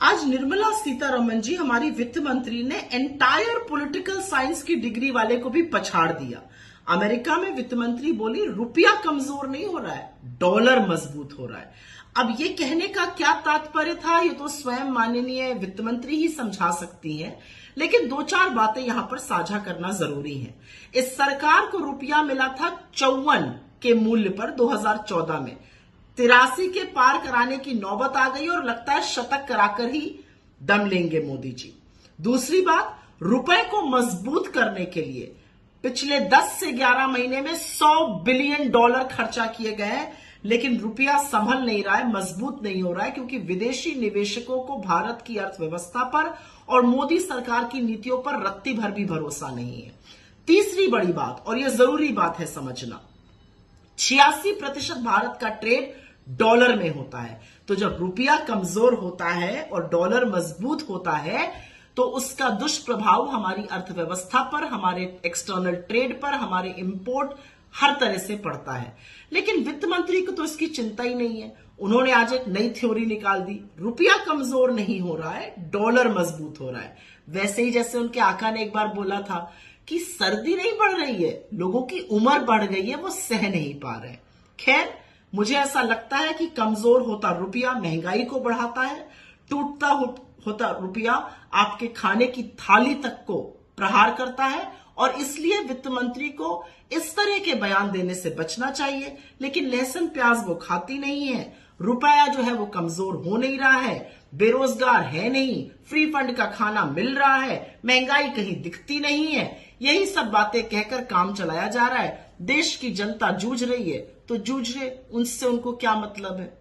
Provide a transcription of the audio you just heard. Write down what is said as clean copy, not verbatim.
आज निर्मला सीतारमण जी हमारी वित्त मंत्री ने एंटायर पॉलिटिकल साइंस की डिग्री वाले को भी पछाड़ दिया। अमेरिका में वित्त मंत्री बोली रुपया कमजोर नहीं हो रहा है, डॉलर मजबूत हो रहा है। अब ये कहने का क्या तात्पर्य था, ये तो स्वयं माननीय वित्त मंत्री ही समझा सकती हैं, लेकिन दो चार बातें यहां पर साझा करना जरूरी है। इस सरकार को रुपया मिला था 54 के मूल्य पर 2014 में, 83 के पार कराने की नौबत आ गई और लगता है शतक कराकर ही दम लेंगे मोदी जी। दूसरी बात, रुपए को मजबूत करने के लिए पिछले 10 से 11 महीने में $100 बिलियन खर्चा किए गए हैं, लेकिन रुपया संभल नहीं रहा है, मजबूत नहीं हो रहा है, क्योंकि विदेशी निवेशकों को भारत की अर्थव्यवस्था पर और मोदी सरकार की नीतियों पर रत्ती भर भी भरोसा नहीं है। तीसरी बड़ी बात, और यह जरूरी बात है समझना, 86% भारत का ट्रेड डॉलर में होता है। तो जब रुपया कमजोर होता है और डॉलर मजबूत होता है तो उसका दुष्प्रभाव हमारी अर्थव्यवस्था पर, हमारे एक्सटर्नल ट्रेड पर, हमारे इंपोर्ट हर तरह से पड़ता है। लेकिन वित्त मंत्री को तो इसकी चिंता ही नहीं है। उन्होंने आज एक नई थ्योरी निकाल दी, रुपया कमजोर नहीं हो रहा है, डॉलर मजबूत हो रहा है। वैसे ही जैसे उनके आका ने एक बार बोला था कि सर्दी नहीं बढ़ रही है, लोगों की उम्र बढ़ गई है, वो सह नहीं पा रहे। खैर, मुझे ऐसा लगता है कि कमजोर होता रुपया महंगाई को बढ़ाता है, टूटता होता रुपया आपके खाने की थाली तक को प्रहार करता है, और इसलिए वित्त मंत्री को इस तरह के बयान देने से बचना चाहिए। लेकिन लहसुन प्याज वो खाती नहीं है, रुपया जो है वो कमजोर हो नहीं रहा है, बेरोजगार है नहीं, फ्री फंड का खाना मिल रहा है, महंगाई कहीं दिखती नहीं है, यही सब बातें कहकर काम चलाया जा रहा है। देश की जनता जूझ रही है तो जूझ रहे, उनसे उनको क्या मतलब है।